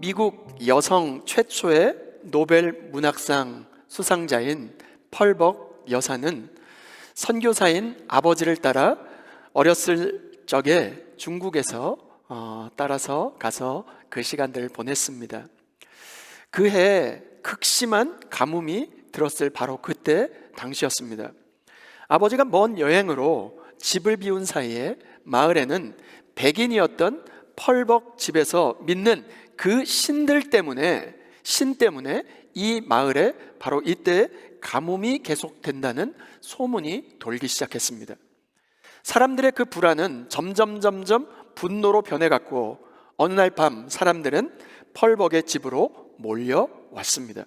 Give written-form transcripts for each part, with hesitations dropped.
미국 여성 최초의 노벨 문학상 수상자인 펄벅 여사는 선교사인 아버지를 따라 어렸을 적에 중국에서 따라서 가서 그 시간들을 보냈습니다. 그해 극심한 가뭄이 들었을 바로 그때 당시였습니다. 아버지가 먼 여행으로 집을 비운 사이에 마을에는 백인이었던 펄벅 집에서 믿는 그 신 때문에 이 마을에 바로 이때 가뭄이 계속된다는 소문이 돌기 시작했습니다. 사람들의 그 불안은 점점 분노로 변해갔고 어느 날 밤 사람들은 펄벅의 집으로 몰려왔습니다.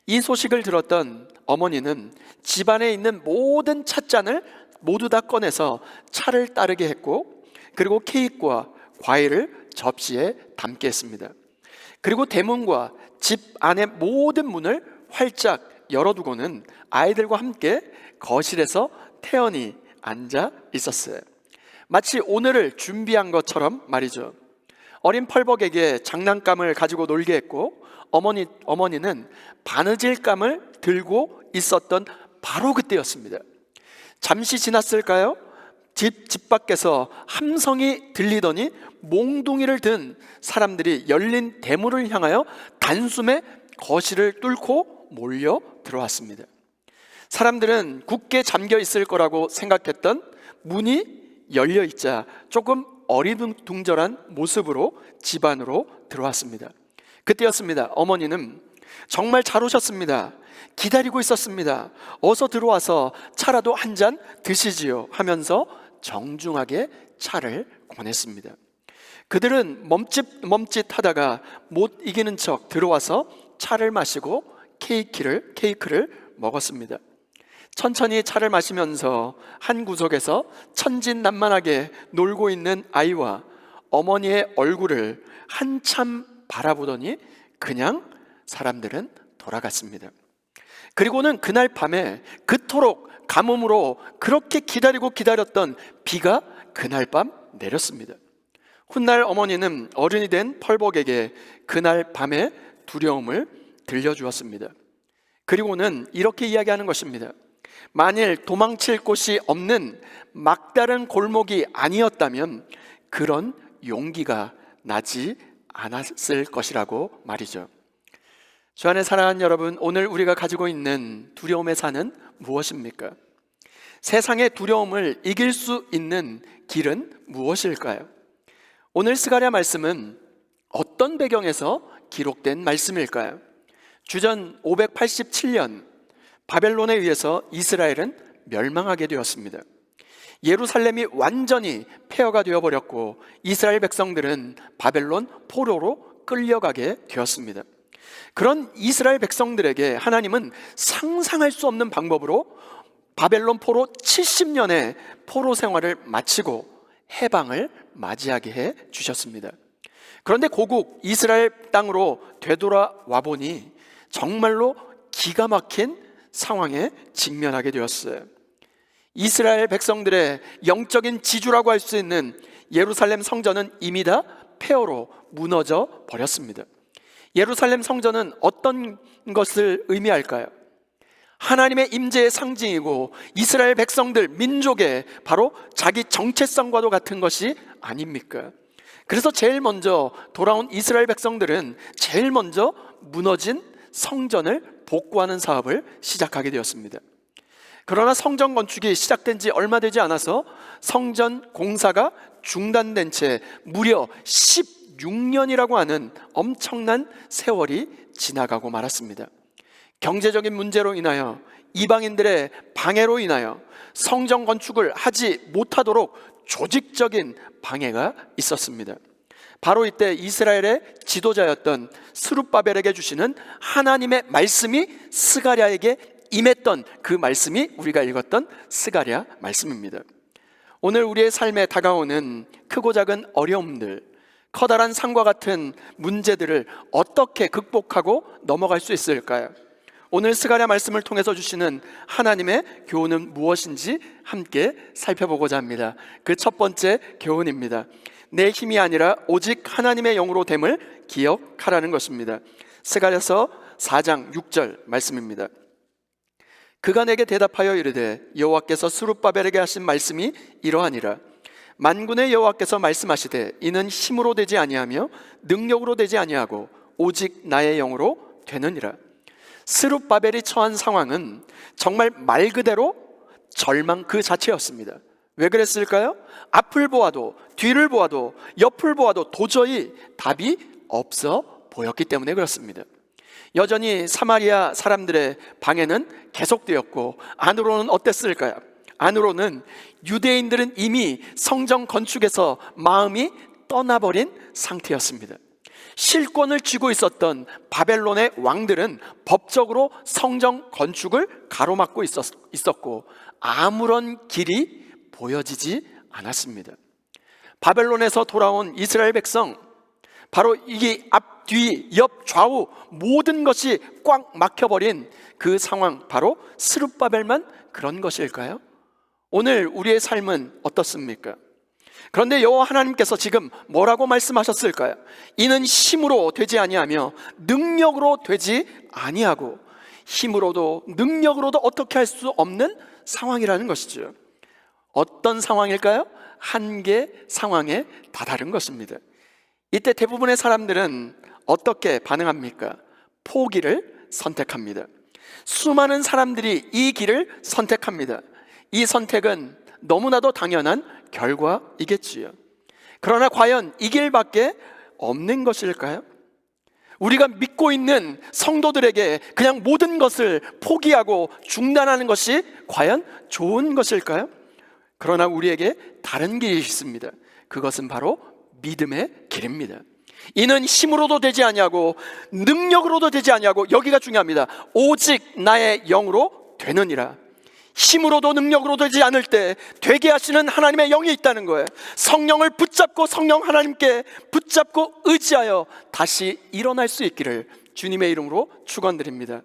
이 소식을 들었던 어머니는 집안에 있는 모든 찻잔을 모두 다 꺼내서 차를 따르게 했고, 그리고 케이크와 과일을 접시에 담게 했습니다. 그리고 대문과 집 안의 모든 문을 활짝 열어두고는 아이들과 함께 거실에서 태연히 앉아 있었어요. 마치 오늘을 준비한 것처럼 말이죠. 어린 펄벅에게 장난감을 가지고 놀게 했고, 어머니는 바느질감을 들고 있었던 바로 그때였습니다. 잠시 지났을까요? 집 밖에서 함성이 들리더니 몽둥이를 든 사람들이 열린 대문을 향하여 단숨에 거실을 뚫고 몰려 들어왔습니다. 사람들은 굳게 잠겨 있을 거라고 생각했던 문이 열려 있자 조금 어리둥절한 모습으로 집 안으로 들어왔습니다. 그때였습니다. 어머니는 정말 잘 오셨습니다. 기다리고 있었습니다. 어서 들어와서 차라도 한 잔 드시지요 하면서 정중하게 차를 권했습니다. 그들은 멈칫하다가 못 이기는 척 들어와서 차를 마시고 케이크를 먹었습니다. 천천히 차를 마시면서 한 구석에서 천진난만하게 놀고 있는 아이와 어머니의 얼굴을 한참 바라보더니 그냥 사람들은 돌아갔습니다. 그리고는 그날 밤에 그토록 가뭄으로 그렇게 기다렸던 비가 그날 밤 내렸습니다. 훗날 어머니는 어른이 된 펄벅에게 그날 밤의 두려움을 들려주었습니다. 그리고는 이렇게 이야기하는 것입니다. 만일 도망칠 곳이 없는 막다른 골목이 아니었다면 그런 용기가 나지 않았을 것이라고 말이죠. 주 안에 사랑하는 여러분, 오늘 우리가 가지고 있는 두려움의 산은 무엇입니까? 세상의 두려움을 이길 수 있는 길은 무엇일까요? 오늘 스가랴 말씀은 어떤 배경에서 기록된 말씀일까요? 주전 587년 바벨론에 의해서 이스라엘은 멸망하게 되었습니다. 예루살렘이 완전히 폐허가 되어버렸고 이스라엘 백성들은 바벨론 포로로 끌려가게 되었습니다. 그런 이스라엘 백성들에게 하나님은 상상할 수 없는 방법으로 바벨론 포로 70년의 포로 생활을 마치고 해방을 맞이하게 해 주셨습니다. 그런데 고국 이스라엘 땅으로 되돌아와 보니 정말로 기가 막힌 상황에 직면하게 되었어요. 이스라엘 백성들의 영적인 지주라고 할 수 있는 예루살렘 성전은 이미 다 폐허로 무너져 버렸습니다. 예루살렘 성전은 어떤 것을 의미할까요? 하나님의 임재의 상징이고 이스라엘 백성들, 민족의 바로 자기 정체성과도 같은 것이 아닙니까? 그래서 제일 먼저 돌아온 이스라엘 백성들은 제일 먼저 무너진 성전을 복구하는 사업을 시작하게 되었습니다. 그러나 성전 건축이 시작된 지 얼마 되지 않아서 성전 공사가 중단된 채 무려 16년이라고 하는 엄청난 세월이 지나가고 말았습니다. 경제적인 문제로 인하여, 이방인들의 방해로 인하여 성전 건축을 하지 못하도록 조직적인 방해가 있었습니다. 바로 이때 이스라엘의 지도자였던 스룹바벨에게 주시는 하나님의 말씀이 스가랴에게 임했던 그 말씀이 우리가 읽었던 스가랴 말씀입니다. 오늘 우리의 삶에 다가오는 크고 작은 어려움들, 커다란 산과 같은 문제들을 어떻게 극복하고 넘어갈 수 있을까요? 오늘 스가랴 말씀을 통해서 주시는 하나님의 교훈은 무엇인지 함께 살펴보고자 합니다. 그 첫 번째 교훈입니다. 내 힘이 아니라 오직 하나님의 영으로 됨을 기억하라는 것입니다. 스가랴서 4장 6절 말씀입니다. 그가 내게 대답하여 이르되 여호와께서 스룹바벨에게 하신 말씀이 이러하니라. 만군의 여호와께서 말씀하시되 이는 힘으로 되지 아니하며 능력으로 되지 아니하고 오직 나의 영으로 되느니라. 스룹바벨이 처한 상황은 정말 말 그대로 절망 그 자체였습니다. 왜 그랬을까요? 앞을 보아도 뒤를 보아도 옆을 보아도 도저히 답이 없어 보였기 때문에 그렇습니다. 여전히 사마리아 사람들의 방해는 계속되었고 안으로는 어땠을까요? 안으로는 유대인들은 이미 성전 건축에서 마음이 떠나버린 상태였습니다. 실권을 쥐고 있었던 바벨론의 왕들은 법적으로 성전 건축을 가로막고 있었고 아무런 길이 보여지지 않았습니다. 바벨론에서 돌아온 이스라엘 백성, 바로 이게 앞, 뒤, 옆, 좌우 모든 것이 꽉 막혀버린 그 상황, 바로 스룹바벨만 그런 것일까요? 오늘 우리의 삶은 어떻습니까? 그런데 여호와 하나님께서 지금 뭐라고 말씀하셨을까요? 이는 힘으로 되지 아니하며 능력으로 되지 아니하고, 힘으로도 능력으로도 어떻게 할 수 없는 상황이라는 것이죠. 어떤 상황일까요? 한계 상황에 다다른 것입니다. 이때 대부분의 사람들은 어떻게 반응합니까? 포기를 선택합니다. 수많은 사람들이 이 길을 선택합니다. 이 선택은 너무나도 당연한 결과이겠지요. 그러나 과연 이 길밖에 없는 것일까요? 우리가 믿고 있는 성도들에게 그냥 모든 것을 포기하고 중단하는 것이 과연 좋은 것일까요? 그러나 우리에게 다른 길이 있습니다. 그것은 바로 믿음의 길입니다. 이는 힘으로도 되지 아니하고 능력으로도 되지 아니하고, 여기가 중요합니다. 오직 나의 영으로 되느니라. 힘으로도 능력으로도 되지 않을 때 되게 하시는 하나님의 영이 있다는 거예요. 성령을 붙잡고 성령 하나님께 붙잡고 의지하여 다시 일어날 수 있기를 주님의 이름으로 축원드립니다.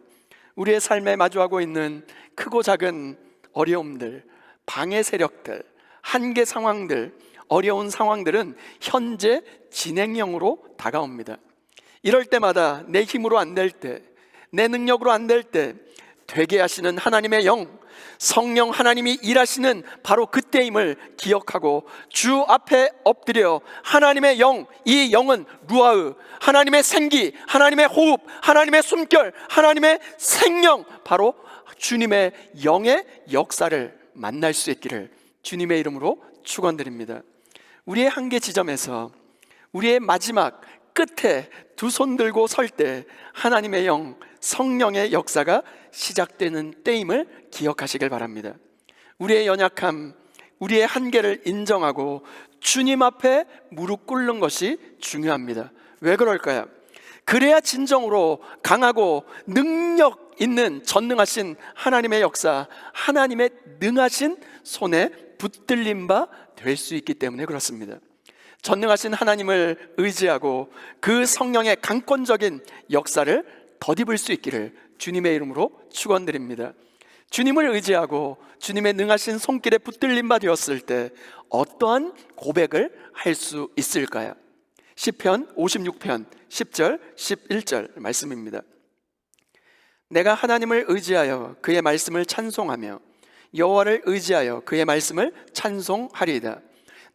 우리의 삶에 마주하고 있는 크고 작은 어려움들, 방해 세력들, 한계 상황들, 어려운 상황들은 현재 진행형으로 다가옵니다. 이럴 때마다 내 힘으로 안 될 때, 내 능력으로 안 될 때 되게 하시는 하나님의 영, 성령 하나님이 일하시는 바로 그때임을 기억하고 주 앞에 엎드려 하나님의 영, 이 영은 루아흐, 하나님의 생기, 하나님의 호흡, 하나님의 숨결, 하나님의 생명, 바로 주님의 영의 역사를 만날 수 있기를 주님의 이름으로 축원드립니다. 우리의 한계 지점에서, 우리의 마지막 끝에 두 손 들고 설 때 하나님의 영, 성령의 역사가 시작되는 때임을 기억하시길 바랍니다. 우리의 연약함, 우리의 한계를 인정하고 주님 앞에 무릎 꿇는 것이 중요합니다. 왜 그럴까요? 그래야 진정으로 강하고 능력 있는 전능하신 하나님의 역사, 하나님의 능하신 손에 붙들린 바 될 수 있기 때문에 그렇습니다. 전능하신 하나님을 의지하고 그 성령의 강권적인 역사를 덧입을 수 있기를 주님의 이름으로 축원드립니다. 주님을 의지하고 주님의 능하신 손길에 붙들림 바 되었을 때 어떠한 고백을 할 수 있을까요? 시편 56편 10절 11절 말씀입니다. 내가 하나님을 의지하여 그의 말씀을 찬송하며 여호와를 의지하여 그의 말씀을 찬송하리이다.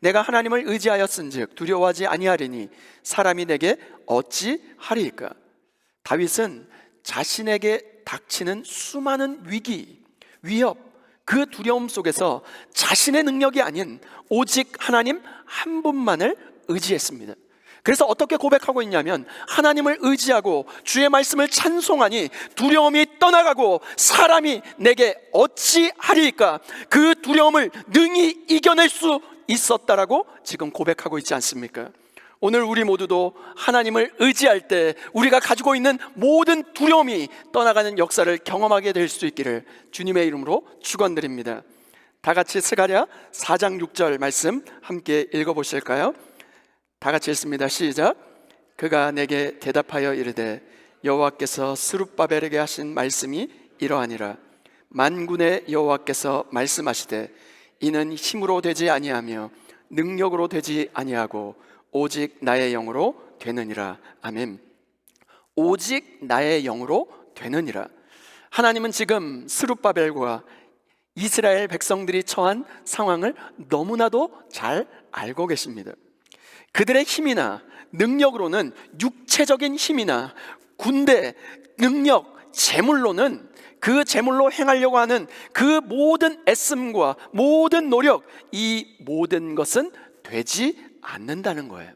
내가 하나님을 의지하였은즉 두려워하지 아니하리니 사람이 내게 어찌하리이까? 다윗은 자신에게 닥치는 수많은 위기, 위협, 그 두려움 속에서 자신의 능력이 아닌 오직 하나님 한 분만을 의지했습니다. 그래서 어떻게 고백하고 있냐면, 하나님을 의지하고 주의 말씀을 찬송하니 두려움이 떠나가고 사람이 내게 어찌하리이까? 그 두려움을 능히 이겨낼 수 있었다라고 지금 고백하고 있지 않습니까? 오늘 우리 모두도 하나님을 의지할 때 우리가 가지고 있는 모든 두려움이 떠나가는 역사를 경험하게 될 수 있기를 주님의 이름으로 축원드립니다. 다 같이 스가랴 4장 6절 말씀 함께 읽어보실까요? 다 같이 읽습니다. 시작. 그가 내게 대답하여 이르되 여호와께서 스룹바벨에게 하신 말씀이 이러하니라. 만군의 여호와께서 말씀하시되 이는 힘으로 되지 아니하며 능력으로 되지 아니하고 오직 나의 영으로 되느니라. 아멘. 오직 나의 영으로 되느니라. 하나님은 지금 스룹바벨과 이스라엘 백성들이 처한 상황을 너무나도 잘 알고 계십니다. 그들의 힘이나 능력으로는, 육체적인 힘이나 군대, 능력, 재물로는, 그 재물로 행하려고 하는 그 모든 애씀과 모든 노력, 이 모든 것은 되지 않는다는 거예요.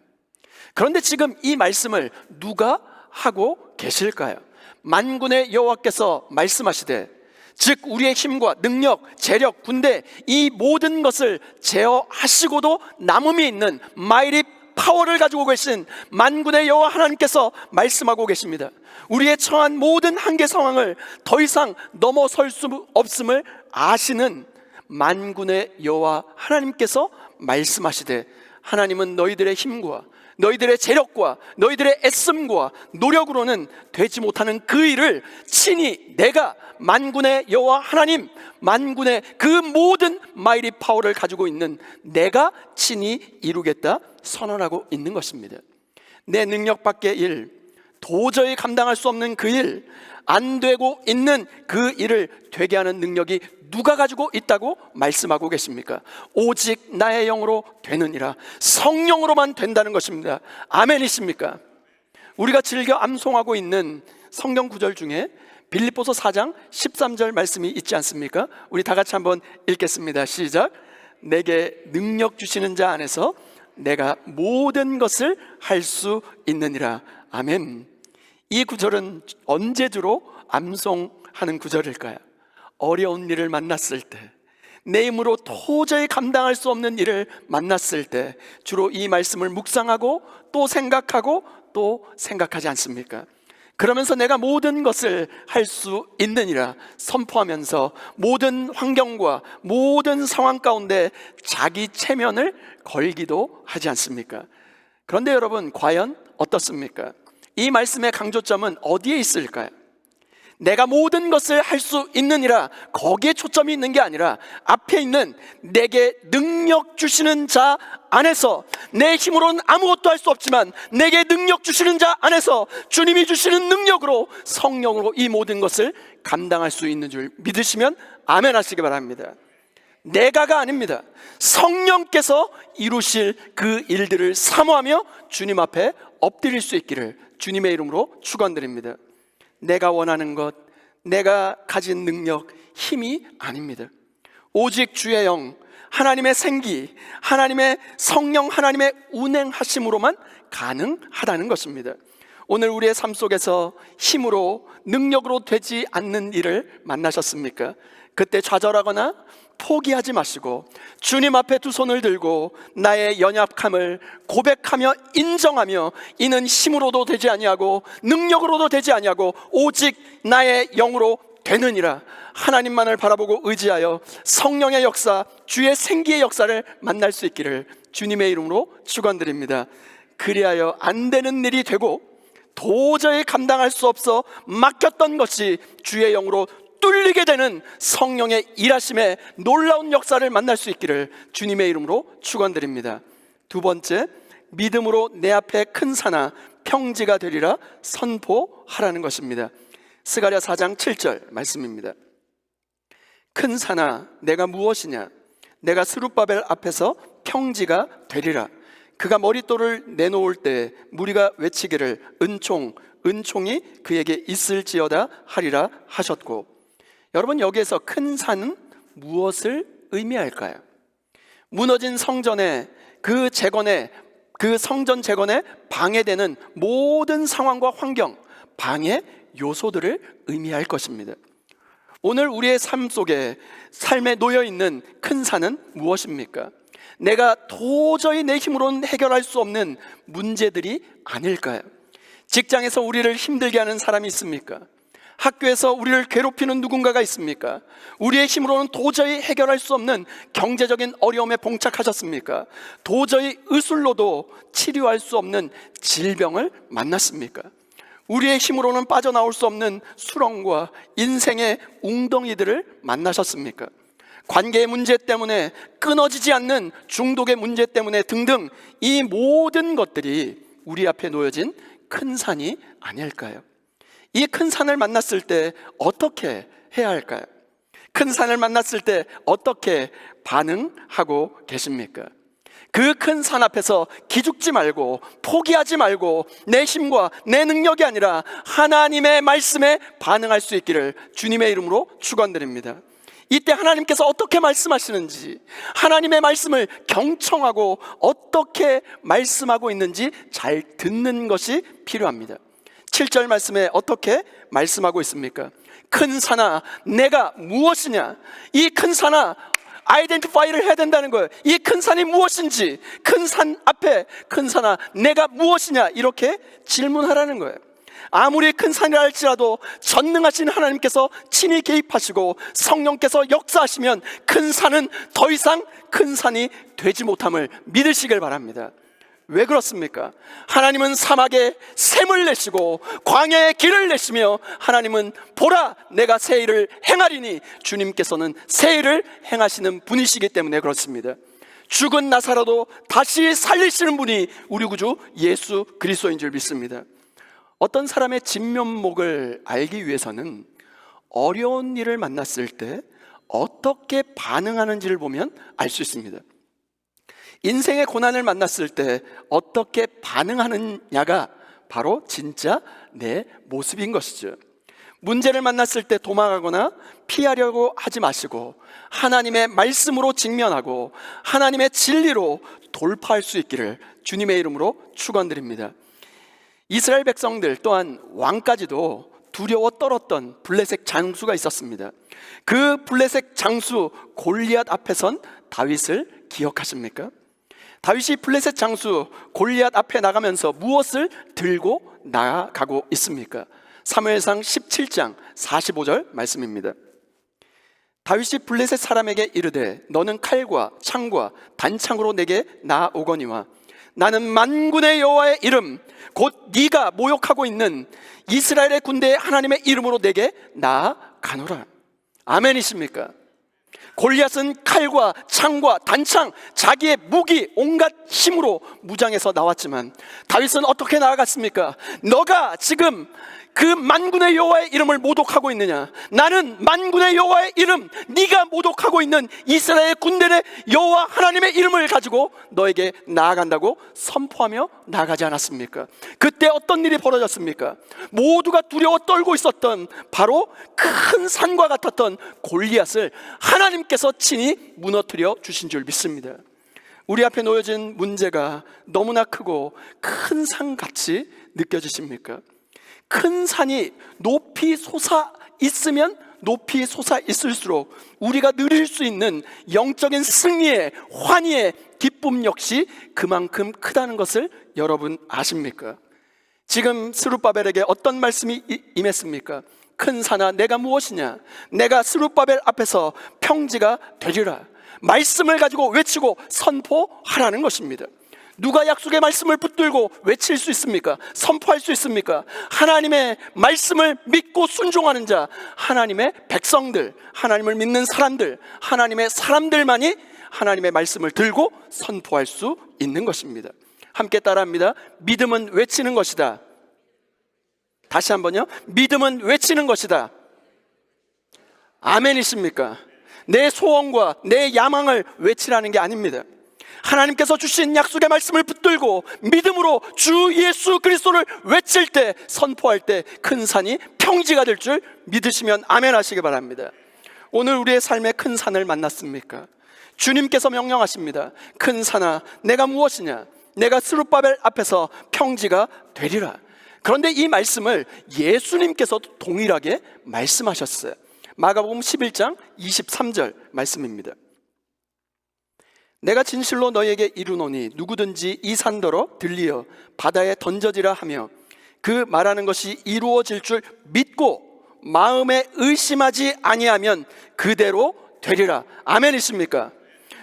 그런데 지금 이 말씀을 누가 하고 계실까요? 만군의 여호와께서 말씀하시되, 즉 우리의 힘과 능력, 재력, 군대, 이 모든 것을 제어하시고도 남음이 있는 마이리 파워를 가지고 계신 만군의 여호와 하나님께서 말씀하고 계십니다. 우리의 처한 모든 한계 상황을 더 이상 넘어설 수 없음을 아시는 만군의 여호와 하나님께서 말씀하시되, 하나님은 너희들의 힘과 너희들의 재력과 너희들의 애씀과 노력으로는 되지 못하는 그 일을 친히 내가 만군의 여호와 하나님, 만군의 그 모든 마이리 파워를 가지고 있는 내가 친히 이루겠다 선언하고 있는 것입니다. 내 능력 밖의 일, 도저히 감당할 수 없는 그 일, 안 되고 있는 그 일을 되게 하는 능력이 누가 가지고 있다고 말씀하고 계십니까? 오직 나의 영으로 되느니라. 성령으로만 된다는 것입니다. 아멘이십니까? 우리가 즐겨 암송하고 있는 성경 구절 중에 빌립보서 4장 13절 말씀이 있지 않습니까? 우리 다 같이 한번 읽겠습니다. 시작. 내게 능력 주시는 자 안에서 내가 모든 것을 할 수 있느니라. 아멘. 이 구절은 언제 주로 암송하는 구절일까요? 어려운 일을 만났을 때, 내 힘으로 도저히 감당할 수 없는 일을 만났을 때 주로 이 말씀을 묵상하고 또 생각하고 또 생각하지 않습니까? 그러면서 내가 모든 것을 할 수 있느니라 선포하면서 모든 환경과 모든 상황 가운데 자기 체면을 걸기도 하지 않습니까? 그런데 여러분, 과연 어떻습니까? 이 말씀의 강조점은 어디에 있을까요? 내가 모든 것을 할 수 있느니라, 거기에 초점이 있는 게 아니라 앞에 있는 내게 능력 주시는 자 안에서, 내 힘으로는 아무것도 할 수 없지만 내게 능력 주시는 자 안에서 주님이 주시는 능력으로, 성령으로 이 모든 것을 감당할 수 있는 줄 믿으시면 아멘 하시기 바랍니다. 내가가 아닙니다. 성령께서 이루실 그 일들을 사모하며 주님 앞에 엎드릴 수 있기를 주님의 이름으로 축원드립니다. 내가 원하는 것, 내가 가진 능력, 힘이 아닙니다. 오직 주의 영, 하나님의 생기, 하나님의 성령, 하나님의 운행하심으로만 가능하다는 것입니다. 오늘 우리의 삶 속에서 힘으로, 능력으로 되지 않는 일을 만나셨습니까? 그때 좌절하거나 포기하지 마시고 주님 앞에 두 손을 들고 나의 연약함을 고백하며 인정하며, 이는 힘으로도 되지 아니하고 능력으로도 되지 아니하고 오직 나의 영으로 되느니라. 하나님만을 바라보고 의지하여 성령의 역사, 주의 생기의 역사를 만날 수 있기를 주님의 이름으로 축원드립니다. 그리하여 안 되는 일이 되고 도저히 감당할 수 없어 막혔던 것이 주의 영으로 뚫리게 되는 성령의 일하심의 놀라운 역사를 만날 수 있기를 주님의 이름으로 축원드립니다. 두 번째, 믿음으로 내 앞에 큰 산아 평지가 되리라 선포하라는 것입니다. 스가랴 4장 7절 말씀입니다. 큰 산아 내가 무엇이냐? 내가 스룹바벨 앞에서 평지가 되리라. 그가 머릿돌을 내놓을 때 무리가 외치기를 은총이 그에게 있을지어다 하리라 하셨고, 여러분, 여기에서 큰 산은 무엇을 의미할까요? 무너진 성전의 그 재건에, 그 성전 재건에 방해되는 모든 상황과 환경, 방해 요소들을 의미할 것입니다. 오늘 우리의 삶 속에, 삶에 놓여있는 큰 산은 무엇입니까? 내가 도저히 내 힘으로는 해결할 수 없는 문제들이 아닐까요? 직장에서 우리를 힘들게 하는 사람이 있습니까? 학교에서 우리를 괴롭히는 누군가가 있습니까? 우리의 힘으로는 도저히 해결할 수 없는 경제적인 어려움에 봉착하셨습니까? 도저히 의술로도 치료할 수 없는 질병을 만났습니까? 우리의 힘으로는 빠져나올 수 없는 수렁과 인생의 웅덩이들을 만나셨습니까? 관계의 문제 때문에, 끊어지지 않는 중독의 문제 때문에 등등, 이 모든 것들이 우리 앞에 놓여진 큰 산이 아닐까요? 이 큰 산을 만났을 때 어떻게 해야 할까요? 큰 산을 만났을 때 어떻게 반응하고 계십니까? 그 큰 산 앞에서 기죽지 말고 포기하지 말고 내 힘과 내 능력이 아니라 하나님의 말씀에 반응할 수 있기를 주님의 이름으로 축원드립니다. 이때 하나님께서 어떻게 말씀하시는지, 하나님의 말씀을 경청하고 어떻게 말씀하고 있는지 잘 듣는 것이 필요합니다. 7절 말씀에 어떻게 말씀하고 있습니까? 큰 산아 내가 무엇이냐, 이 큰 산아 아이덴티파이를 해야 된다는 거예요. 이 큰 산이 무엇인지, 큰 산 앞에 큰 산아 내가 무엇이냐, 이렇게 질문하라는 거예요. 아무리 큰 산이라 할지라도 전능하신 하나님께서 친히 개입하시고 성령께서 역사하시면 큰 산은 더 이상 큰 산이 되지 못함을 믿으시길 바랍니다. 왜 그렇습니까? 하나님은 사막에 샘을 내시고 광야에 길을 내시며 하나님은 보라 내가 새 일을 행하리니 주님께서는 새 일을 행하시는 분이시기 때문에 그렇습니다. 죽은 나사로도 다시 살리시는 분이 우리 구주 예수 그리스도인 줄 믿습니다. 어떤 사람의 진면목을 알기 위해서는 어려운 일을 만났을 때 어떻게 반응하는지를 보면 알 수 있습니다. 인생의 고난을 만났을 때 어떻게 반응하느냐가 바로 진짜 내 모습인 것이죠. 문제를 만났을 때 도망하거나 피하려고 하지 마시고 하나님의 말씀으로 직면하고 하나님의 진리로 돌파할 수 있기를 주님의 이름으로 축원드립니다. 이스라엘 백성들 또한 왕까지도 두려워 떨었던 블레셋 장수가 있었습니다. 그 블레셋 장수 골리앗 앞에 선 다윗을 기억하십니까? 다윗이 블레셋 장수 골리앗 앞에 나가면서 무엇을 들고 나가고 있습니까? 사무엘상 17장 45절 말씀입니다. 다윗이 블레셋 사람에게 이르되 너는 칼과 창과 단창으로 내게 나아오거니와 나는 만군의 여호와의 이름 곧 네가 모욕하고 있는 이스라엘의 군대의 하나님의 이름으로 내게 나아가노라. 아멘이십니까? 골리앗은 칼과 창과 단창, 자기의 무기, 온갖 힘으로 무장해서 나왔지만 다윗은 어떻게 나아갔습니까? 너가 지금 그 만군의 여호와의 이름을 모독하고 있느냐? 나는 만군의 여호와의 이름, 네가 모독하고 있는 이스라엘 군대의 여호와 하나님의 이름을 가지고 너에게 나아간다고 선포하며 나가지 않았습니까? 그때 어떤 일이 벌어졌습니까? 모두가 두려워 떨고 있었던 바로 큰 산과 같았던 골리앗을 하나님께서 친히 무너뜨려 주신 줄 믿습니다. 우리 앞에 놓여진 문제가 너무나 크고 큰 산같이 느껴지십니까? 큰 산이 높이 솟아 있으면 높이 솟아 있을수록 우리가 누릴 수 있는 영적인 승리의 환희의 기쁨 역시 그만큼 크다는 것을 여러분 아십니까? 지금 스룹바벨에게 어떤 말씀이 임했습니까? 큰 산아 내가 무엇이냐? 내가 스룹바벨 앞에서 평지가 되리라. 말씀을 가지고 외치고 선포하라는 것입니다. 누가 약속의 말씀을 붙들고 외칠 수 있습니까? 선포할 수 있습니까? 하나님의 말씀을 믿고 순종하는 자, 하나님의 백성들, 하나님을 믿는 사람들, 하나님의 사람들만이 하나님의 말씀을 들고 선포할 수 있는 것입니다. 함께 따라합니다. 믿음은 외치는 것이다. 다시 한번요. 믿음은 외치는 것이다. 아멘이십니까? 내 소원과 내 야망을 외치라는 게 아닙니다. 하나님께서 주신 약속의 말씀을 붙들고 믿음으로 주 예수 그리스도를 외칠 때, 선포할 때 큰 산이 평지가 될 줄 믿으시면 아멘 하시기 바랍니다. 오늘 우리의 삶에 큰 산을 만났습니까? 주님께서 명령하십니다. 큰 산아 내가 무엇이냐? 내가 스룹바벨 앞에서 평지가 되리라. 그런데 이 말씀을 예수님께서도 동일하게 말씀하셨어요. 마가복음 11장 23절 말씀입니다. 내가 진실로 너희에게 이르노니 누구든지 이 산더러 들리어 바다에 던져지라 하며 그 말하는 것이 이루어질 줄 믿고 마음에 의심하지 아니하면 그대로 되리라. 아멘이십니까?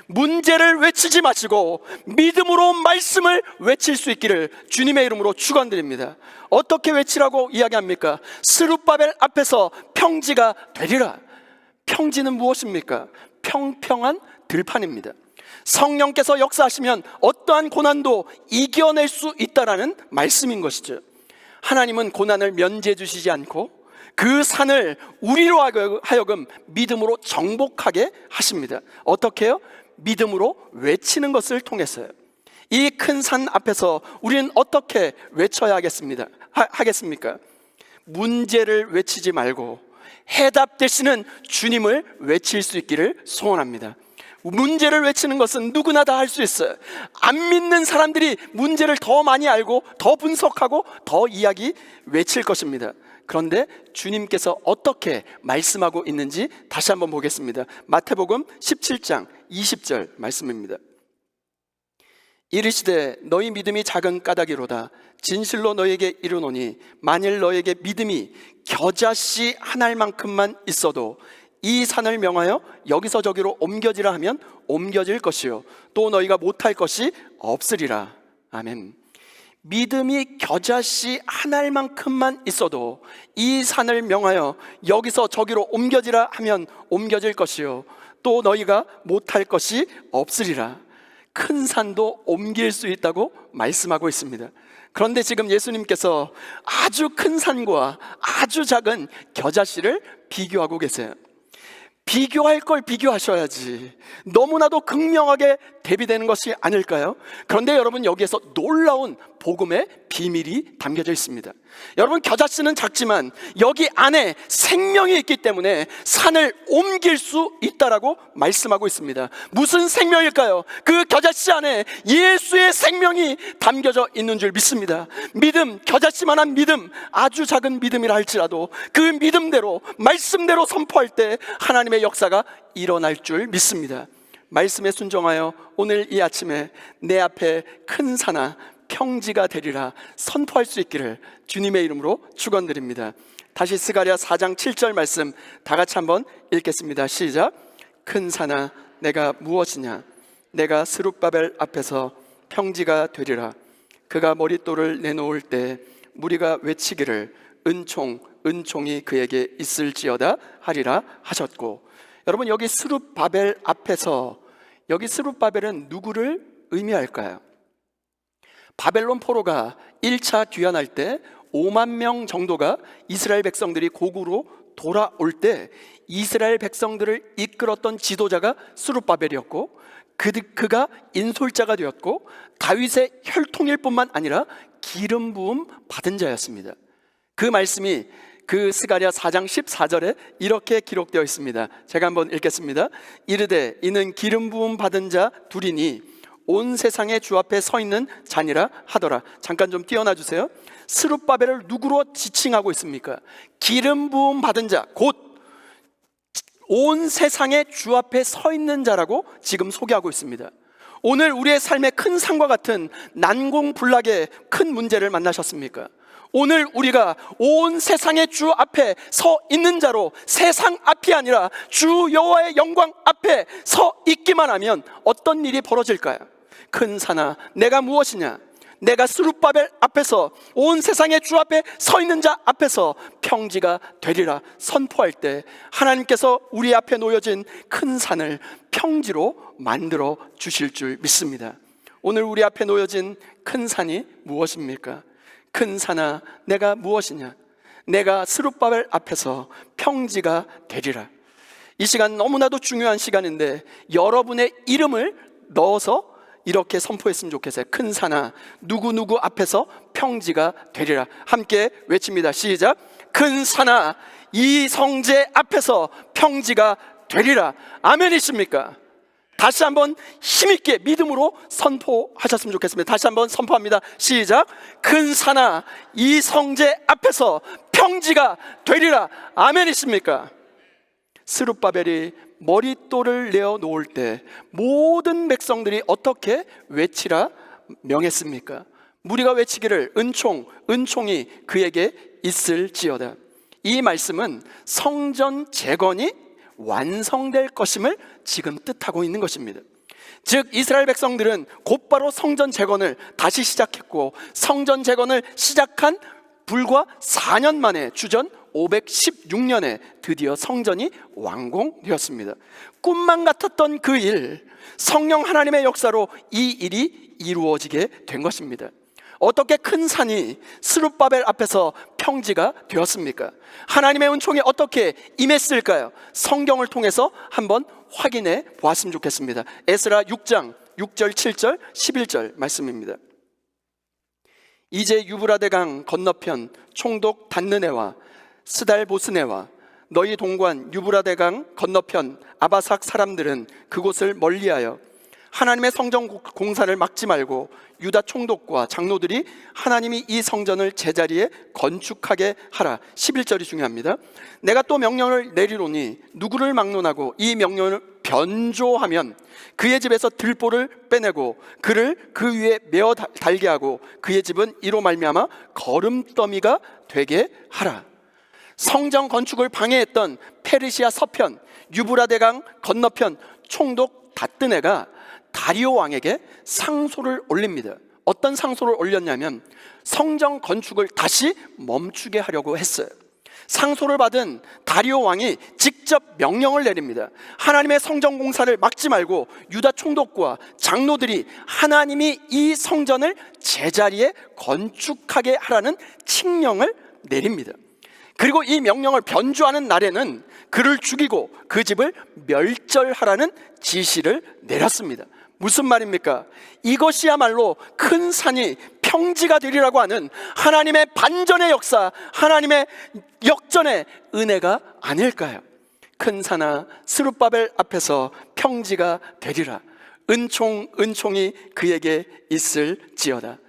문제를 외치지 마시고 믿음으로 말씀을 외칠 수 있기를 주님의 이름으로 축원드립니다. 어떻게 외치라고 이야기합니까? 스룹바벨 앞에서 평지가 되리라. 평지는 무엇입니까? 평평한 들판입니다. 성령께서 역사하시면 어떠한 고난도 이겨낼 수 있다라는 말씀인 것이죠. 하나님은 고난을 면제해 주시지 않고 그 산을 우리로 하여금 믿음으로 정복하게 하십니다. 어떻게 해요? 믿음으로 외치는 것을 통해서요. 이 큰 산 앞에서 우리는 어떻게 외쳐야 하겠습니까? 문제를 외치지 말고 해답 되시는 주님을 외칠 수 있기를 소원합니다. 문제를 외치는 것은 누구나 다 할 수 있어요. 안 믿는 사람들이 문제를 더 많이 알고 더 분석하고 더 이야기 외칠 것입니다. 그런데 주님께서 어떻게 말씀하고 있는지 다시 한번 보겠습니다. 마태복음 17장 20절 말씀입니다. 이르시되 너희 믿음이 작은 까닭이로다. 진실로 너희에게 이르노니 만일 너희에게 믿음이 겨자씨 한 알만큼만 있어도 이 산을 명하여 여기서 저기로 옮겨지라 하면 옮겨질 것이요 또 너희가 못할 것이 없으리라. 아멘. 믿음이 겨자씨 한 알만큼만 있어도 이 산을 명하여 여기서 저기로 옮겨지라 하면 옮겨질 것이요 또 너희가 못할 것이 없으리라. 큰 산도 옮길 수 있다고 말씀하고 있습니다. 그런데 지금 예수님께서 아주 큰 산과 아주 작은 겨자씨를 비교하고 계세요. 비교할 걸 비교하셔야지 너무나도 극명하게 대비되는 것이 아닐까요? 그런데 여러분, 여기에서 놀라운 복음의 비밀이 담겨져 있습니다. 여러분, 겨자씨는 작지만 여기 안에 생명이 있기 때문에 산을 옮길 수 있다라고 말씀하고 있습니다. 무슨 생명일까요? 그 겨자씨 안에 예수의 생명이 담겨져 있는 줄 믿습니다. 믿음, 겨자씨만한 믿음, 아주 작은 믿음이라 할지라도 그 믿음대로 말씀대로 선포할 때 하나님의 역사가 일어날 줄 믿습니다. 말씀에 순종하여 오늘 이 아침에 내 앞에 큰 산아 평지가 되리라 선포할 수 있기를 주님의 이름으로 축원드립니다. 다시 스가랴 4장 7절 말씀 다 같이 한번 읽겠습니다. 시작. 큰 산아 내가 무엇이냐? 내가 스룹바벨 앞에서 평지가 되리라. 그가 머릿돌을 내놓을 때 무리가 외치기를 은총이 그에게 있을지어다 하리라 하셨고, 여러분, 여기 스룹바벨 앞에서, 여기 스룹바벨은 누구를 의미할까요? 바벨론 포로가 1차 귀환할 때 5만 명 정도가 이스라엘 백성들이 고국으로 돌아올 때 이스라엘 백성들을 이끌었던 지도자가 스룹바벨이었고, 그가 인솔자가 되었고 다윗의 혈통일 뿐만 아니라 기름 부음 받은 자였습니다. 그 말씀이 그 스가랴 4장 14절에 이렇게 기록되어 있습니다. 제가 한번 읽겠습니다. 이르되 이는 기름 부음 받은 자 둘이니 온 세상의 주 앞에 서 있는 자니라 하더라. 잠깐 좀 띄어놔 주세요. 스룹바벨을 누구로 지칭하고 있습니까? 기름 부음 받은 자, 곧 온 세상의 주 앞에 서 있는 자라고 지금 소개하고 있습니다. 오늘 우리의 삶에 큰 산과 같은 난공불락의 큰 문제를 만나셨습니까? 오늘 우리가 온 세상의 주 앞에 서 있는 자로 세상 앞이 아니라 주 여호와의 영광 앞에 서 있기만 하면 어떤 일이 벌어질까요? 큰 산아 내가 무엇이냐? 내가 스룹바벨 앞에서 온 세상의 주 앞에 서 있는 자 앞에서 평지가 되리라 선포할 때 하나님께서 우리 앞에 놓여진 큰 산을 평지로 만들어 주실 줄 믿습니다. 오늘 우리 앞에 놓여진 큰 산이 무엇입니까? 큰 산아 내가 무엇이냐? 내가 스룹바벨 앞에서 평지가 되리라. 이 시간 너무나도 중요한 시간인데 여러분의 이름을 넣어서 이렇게 선포했으면 좋겠어요. 큰 산아 누구누구 앞에서 평지가 되리라. 함께 외칩니다. 시작. 큰 산아 이 성제 앞에서 평지가 되리라. 아멘이십니까? 다시 한번 힘있게 믿음으로 선포하셨으면 좋겠습니다. 다시 한번 선포합니다. 시작. 큰 산아 이 성제 앞에서 평지가 되리라. 아멘이십니까? 스룹바벨이 머릿돌을 내어 놓을 때 모든 백성들이 어떻게 외치라 명했습니까? 무리가 외치기를 은총이 그에게 있을지어다. 이 말씀은 성전 재건이 완성될 것임을 지금 뜻하고 있는 것입니다. 즉 이스라엘 백성들은 곧바로 성전 재건을 다시 시작했고 성전 재건을 시작한 불과 4년 만에 주전 516년에 드디어 성전이 완공되었습니다. 꿈만 같았던 그 일, 성령 하나님의 역사로 이 일이 이루어지게 된 것입니다. 어떻게 큰 산이 스룹바벨 앞에서 평지가 되었습니까? 하나님의 은총이 어떻게 임했을까요? 성경을 통해서 한번 확인해 보았으면 좋겠습니다. 에스라 6장 6절, 7절, 11절 말씀입니다. 이제 유브라데강 건너편 총독 단느네와 스달보스네와 너희 동관 유브라데강 건너편 아바삭 사람들은 그곳을 멀리하여 하나님의 성전 공사를 막지 말고 유다 총독과 장로들이 하나님이 이 성전을 제자리에 건축하게 하라. 11절이 중요합니다. 내가 또 명령을 내리노니 누구를 막론하고 이 명령을 변조하면 그의 집에서 들보를 빼내고 그를 그 위에 메어 달게 하고 그의 집은 이로 말미암아 거름더미가 되게 하라. 성전 건축을 방해했던 페르시아 서편 유브라데강 건너편 총독 다뜨네가 다리오 왕에게 상소를 올립니다. 어떤 상소를 올렸냐면 성전 건축을 다시 멈추게 하려고 했어요. 상소를 받은 다리오 왕이 직접 명령을 내립니다. 하나님의 성전 공사를 막지 말고 유다 총독과 장로들이 하나님이 이 성전을 제자리에 건축하게 하라는 칙령을 내립니다. 그리고 이 명령을 변조하는 날에는 그를 죽이고 그 집을 멸절하라는 지시를 내렸습니다. 무슨 말입니까? 이것이야말로 큰 산이 평지가 되리라고 하는 하나님의 반전의 역사, 하나님의 역전의 은혜가 아닐까요? 큰 산아 스룹바벨 앞에서 평지가 되리라. 은총이 그에게 있을지어다.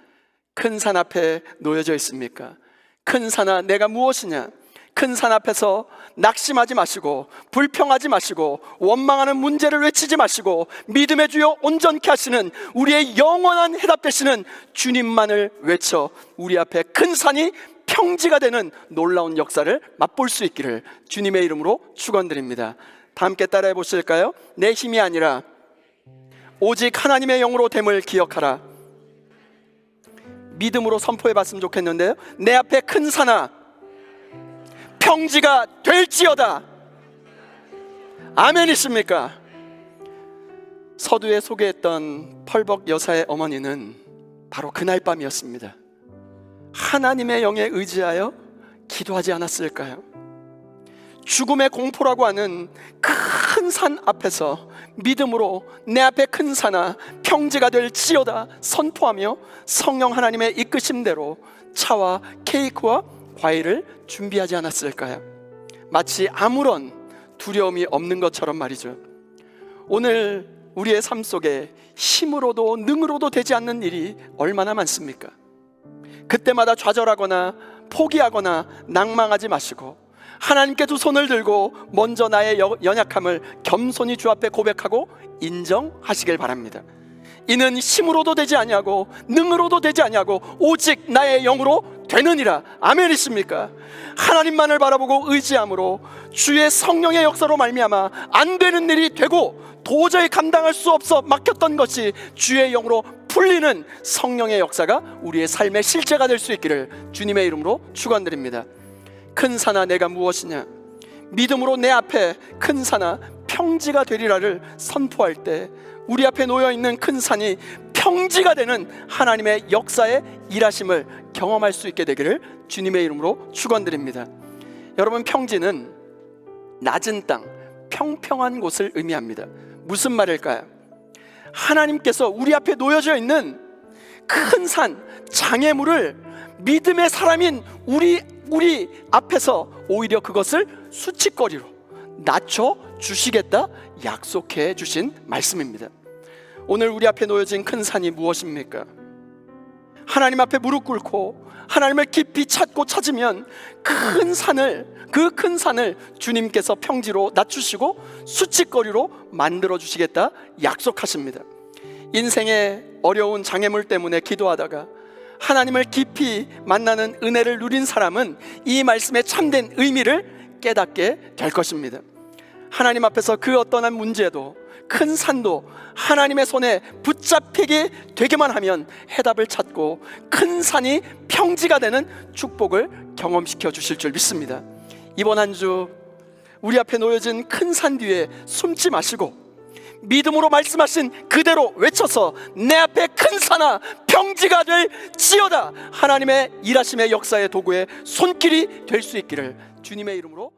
큰 산 앞에 놓여져 있습니까? 큰 산아 내가 무엇이냐? 큰 산 앞에서 낙심하지 마시고 불평하지 마시고 원망하는 문제를 외치지 마시고 믿음의 주여 온전케 하시는 우리의 영원한 해답 되시는 주님만을 외쳐 우리 앞에 큰 산이 평지가 되는 놀라운 역사를 맛볼 수 있기를 주님의 이름으로 축원드립니다. 다 함께 따라해 보실까요? 내 힘이 아니라 오직 하나님의 영으로 됨을 기억하라. 믿음으로 선포해 봤으면 좋겠는데요. 내 앞에 큰 산아 평지가 될지어다. 아멘이십니까? 서두에 소개했던 펄벅 여사의 어머니는 바로 그날 밤이었습니다. 하나님의 영에 의지하여 기도하지 않았을까요? 죽음의 공포라고 하는 큰 산 앞에서 믿음으로 내 앞에 큰 산아 평지가 될지어다 선포하며 성령 하나님의 이끄심대로 차와 케이크와 과일을 준비하지 않았을까요? 마치 아무런 두려움이 없는 것처럼 말이죠. 오늘 우리의 삶 속에 힘으로도 능으로도 되지 않는 일이 얼마나 많습니까? 그때마다 좌절하거나 포기하거나 낭망하지 마시고 하나님께 두 손을 들고 먼저 나의 연약함을 겸손히 주 앞에 고백하고 인정하시길 바랍니다. 이는 힘으로도 되지 아니하고 능으로도 되지 아니하고 오직 나의 영으로 되느니라. 아멘이십니까? 하나님만을 바라보고 의지함으로 주의 성령의 역사로 말미암아 안 되는 일이 되고 도저히 감당할 수 없어 막혔던 것이 주의 영으로 풀리는 성령의 역사가 우리의 삶의 실제가 될 수 있기를 주님의 이름으로 축원드립니다. 큰 산아 내가 무엇이냐? 믿음으로 내 앞에 큰 산아 평지가 되리라를 선포할 때 우리 앞에 놓여있는 큰 산이 평지가 되는 하나님의 역사의 일하심을 경험할 수 있게 되기를 주님의 이름으로 축원드립니다. 여러분, 평지는 낮은 땅, 평평한 곳을 의미합니다. 무슨 말일까요? 하나님께서 우리 앞에 놓여져 있는 큰 산, 장애물을 믿음의 사람인 우리 앞에서 오히려 그것을 수치거리로 낮춰 주시겠다 약속해 주신 말씀입니다. 오늘 우리 앞에 놓여진 큰 산이 무엇입니까? 하나님 앞에 무릎 꿇고 하나님을 깊이 찾고 찾으면 그 큰 산을 주님께서 평지로 낮추시고 수치거리로 만들어 주시겠다 약속하십니다. 인생의 어려운 장애물 때문에 기도하다가 하나님을 깊이 만나는 은혜를 누린 사람은 이 말씀의 참된 의미를 깨닫게 될 것입니다. 하나님 앞에서 그 어떠한 문제도 큰 산도 하나님의 손에 붙잡히게 되기만 하면 해답을 찾고 큰 산이 평지가 되는 축복을 경험시켜 주실 줄 믿습니다. 이번 한 주 우리 앞에 놓여진 큰 산 뒤에 숨지 마시고 믿음으로 말씀하신 그대로 외쳐서 내 앞에 큰 산아 평지가 될지어다 하나님의 일하심의 역사의 도구의 손길이 될 수 있기를 주님의 이름으로